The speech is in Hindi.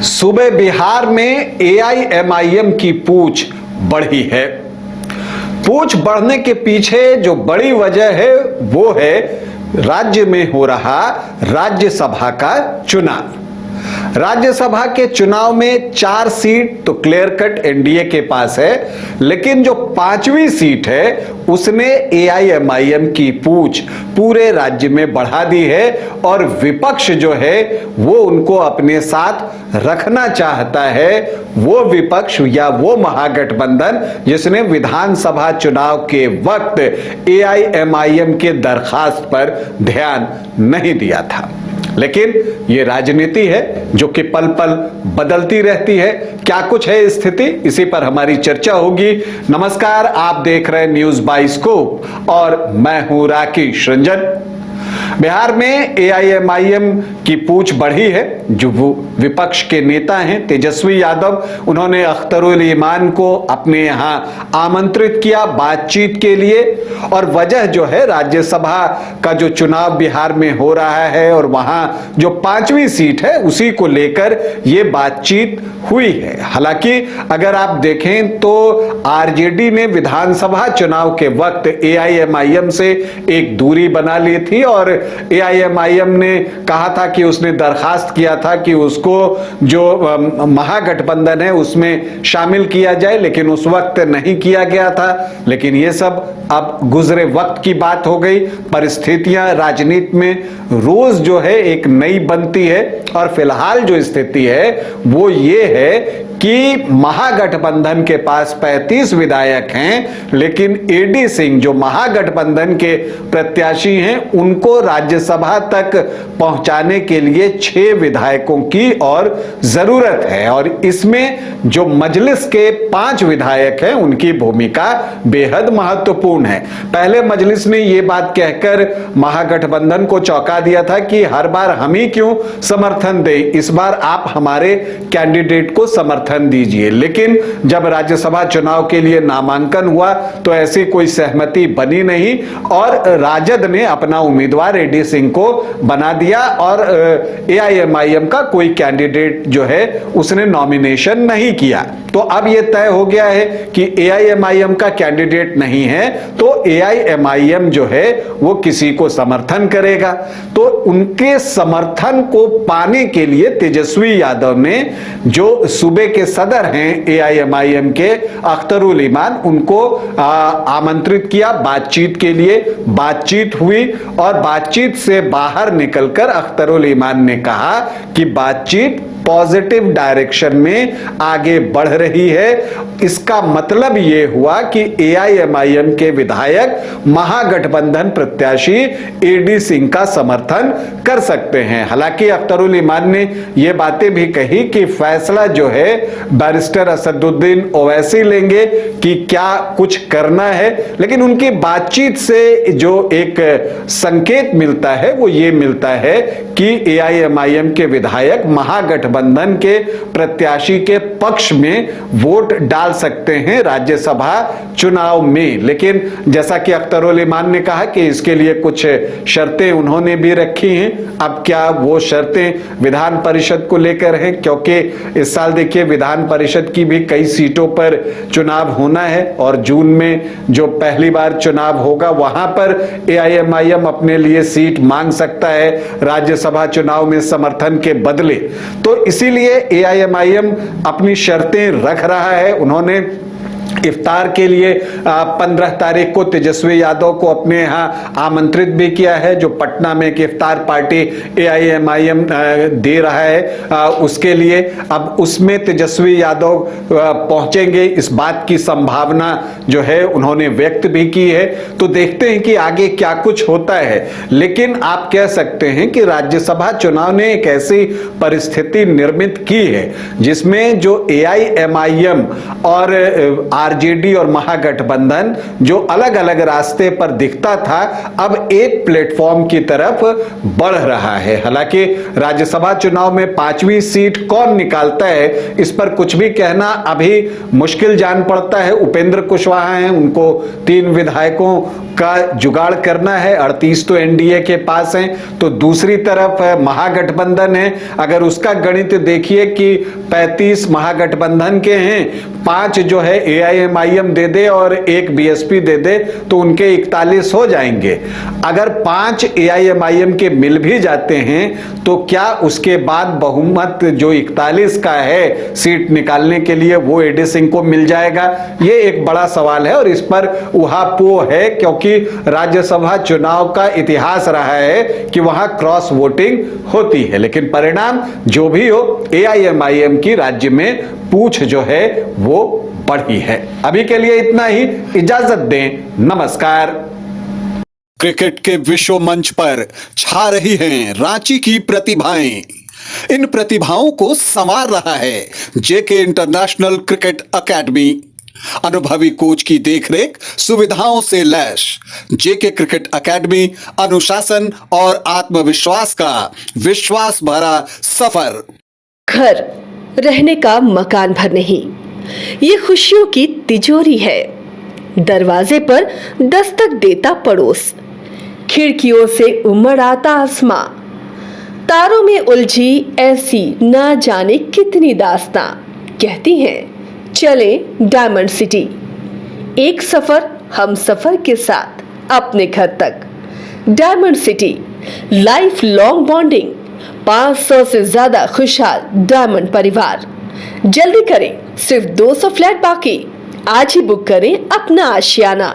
सूबे बिहार में एआईएमआईएम की पूछ बढ़ी है। पूछ बढ़ने के पीछे जो बड़ी वजह है वो है राज्य में हो रहा राज्यसभा का चुनाव। राज्यसभा के चुनाव में 4 सीट तो क्लियर कट एनडीए के पास है, लेकिन जो 5वीं सीट है उसने एआईएमआईएम की पूछ पूरे राज्य में बढ़ा दी है और विपक्ष जो है वो उनको अपने साथ रखना चाहता है। वो विपक्ष या वो महागठबंधन जिसने विधानसभा चुनाव के वक्त एआईएमआईएम के दरखास्त पर ध्यान नहीं दिया था। लेकिन ये राजनीति है जो कि पल पल बदलती रहती है। क्या कुछ है स्थिति, इसी पर हमारी चर्चा होगी। नमस्कार, आप देख रहे हैं न्यूज बाइस्कोप और मैं हूं राकेश रंजन। बिहार में एआईएमआईएम की पूछ बढ़ी है। जो वो विपक्ष के नेता हैं तेजस्वी यादव, उन्होंने अख्तरुल ईमान को अपने यहां आमंत्रित किया बातचीत के लिए। और वजह जो है राज्यसभा का जो चुनाव बिहार में हो रहा है और वहां जो 5वीं सीट है उसी को लेकर ये बातचीत हुई है। हालांकि अगर आप देखें तो आरजेडी ने विधानसभा चुनाव के वक्त एआईएमआईएम से एक दूरी बना ली थी और एआईएमआईएम ने कहा था कि उसने दरखास्त किया था कि उसको जो महागठबंधन है उसमें शामिल किया जाए, लेकिन उस वक्त नहीं किया गया था। लेकिन ये सब अब गुजरे वक्त की बात हो गई। परिस्थितियां राजनीति में रोज जो है एक नई बनती है और फिलहाल जो स्थिति है वो ये है कि महागठबंधन के पास 35 विधायक हैं, लेकिन एडी सिंह जो महागठबंधन के प्रत्याशी हैं उनको राज्यसभा तक पहुंचाने के लिए 6 विधायकों की और जरूरत है। और इसमें जो मजलिस के 5 विधायक हैं उनकी भूमिका बेहद महत्वपूर्ण है। पहले मजलिस ने यह बात कहकर महागठबंधन को चौंका दिया था कि हर बार हम ही क्यों समर्थन दें, इस बार आप हमारे कैंडिडेट को समर्थन दीजिए। लेकिन जब राज्यसभा चुनाव के लिए नामांकन हुआ तो ऐसी कोई सहमति बनी नहीं और राजद ने अपना उम्मीदवार एडी सिंह को बना दिया और एआईएमआईएम का कोई कैंडिडेट जो है उसने नॉमिनेशन नहीं किया। तो अब यह तय हो गया है कि एआईएमआईएम का कैंडिडेट नहीं है तो एआईएमआईएम जो है वो किसी को समर्थन करेगा। तो उनके समर्थन को पाने के लिए तेजस्वी यादव ने जो सूबे के सदर हैं एआईएमआईएम के अख्तरुल ईमान, उनको आमंत्रित किया बातचीत के लिए। बातचीत हुई और बातचीत से बाहर निकलकर अख्तरुल ईमान ने कहा कि बातचीत पॉजिटिव डायरेक्शन में आगे बढ़ रही है। इसका मतलब यह हुआ कि एआईएमआईएम के विधायक महागठबंधन प्रत्याशी एडी सिंह का समर्थन कर सकते हैं। हालांकि अख्तरुल ईमान ने यह बातें भी कही कि फैसला जो है बैरिस्टर असदुद्दीन ओवैसी लेंगे कि क्या कुछ करना है। लेकिन उनकी बातचीत से जो एक संकेत मिलता है वो ये मिलता है कि एआईएमआईएम के विधायक महागठबंधन के प्रत्याशी के पक्ष में वोट डाल सकते हैं राज्यसभा चुनाव में। लेकिन जैसा कि अख्तरुल ईमान ने कहा कि इसके लिए कुछ शर्तें उन्होंने भी रखी हैं। अब क्या वो शर्तें विधान परिषद को लेकर हैं, क्योंकि इस साल देखिए विधान परिषद की भी कई सीटों पर चुनाव होना है और जून में जो पहली बार चुनाव होगा वहां पर एआईएमआईएम अपने लिए सीट मांग सकता है राज्यसभा चुनाव में समर्थन के बदले। तो इसीलिए एआईएमआईएम अपनी शर्तें रख रहा है। उन्होंने इफ्तार के लिए 15 तारीख को तेजस्वी यादव को अपने यहाँ आमंत्रित भी किया है। जो पटना में एक इफ्तार पार्टी एआईएमआईएम दे रहा है उसके लिए अब उसमें तेजस्वी यादव पहुंचेंगे, इस बात की संभावना जो है उन्होंने व्यक्त भी की है। तो देखते हैं कि आगे क्या कुछ होता है। लेकिन आप कह सकते हैं कि राज्यसभा चुनाव ने एक ऐसी परिस्थिति निर्मित की है जिसमें जो एआईएमआईएम और आरजेडी और महागठबंधन जो अलग अलग रास्ते पर दिखता था, अब एक प्लेटफॉर्म की तरफ बढ़ रहा है। हालांकि राज्यसभा चुनाव में 5वीं सीट कौन निकालता है, इस पर कुछ भी कहना अभी मुश्किल जान पड़ता है। उपेंद्र कुशवाहा हैं, उनको 3 विधायकों का जुगाड़ करना है, 38 तो एनडीए के पास हैं, तो दूसरी तरफ महागठबंधन है। अगर उसका गणित देखिए कि 35 महागठबंधन के हैं, 5 जो है एआईएमआईएम दे दे और 1 बीएसपी दे दे तो उनके 41 हो जाएंगे। अगर 5 एआईएमआईएम के मिल भी जाते हैं तो क्या उसके बाद बहुमत जो 41 का है सीट निकालने के लिए वो एडी सिंह को मिल जाएगा? ये एक बड़ा सवाल है और इस पर उहापोह है, क्योंकि राज्यसभा चुनाव का इतिहास रहा है कि वहां क्रॉस वोटिंग होती है। लेकिन परिणाम जो भी हो, एआईएमआईएम की राज्य में पूछ जो है वो बढ़ी है। अभी के लिए इतना ही, इजाजत दें, नमस्कार। क्रिकेट के विश्व मंच पर छा रही हैं रांची की प्रतिभाएं। इन प्रतिभाओं को संवार रहा है जेके इंटरनेशनल क्रिकेट एकेडमी। अनुभवी कोच की देखरेख, सुविधाओं से लैस जेके क्रिकेट एकेडमी अनुशासन और आत्मविश्वास का विश्वास भरा सफर। घर रहने का मकान भर नहीं, ये खुशियों की तिजोरी है। दरवाजे पर दस्तक देता पड़ोस, खिड़कियों से उमड़ आता आसमां, तारों में उलझी ऐसी ना जाने कितनी दास्तां। कहती हैं चले डायमंड सिटी, एक सफर हम सफर के साथ अपने घर तक। Diamond city, life long bonding, 500 से ज्यादा खुशहाल डायमंड परिवार। जल्दी करें, सिर्फ 200 फ्लैट बाकी। आज ही बुक करें अपना आशियाना।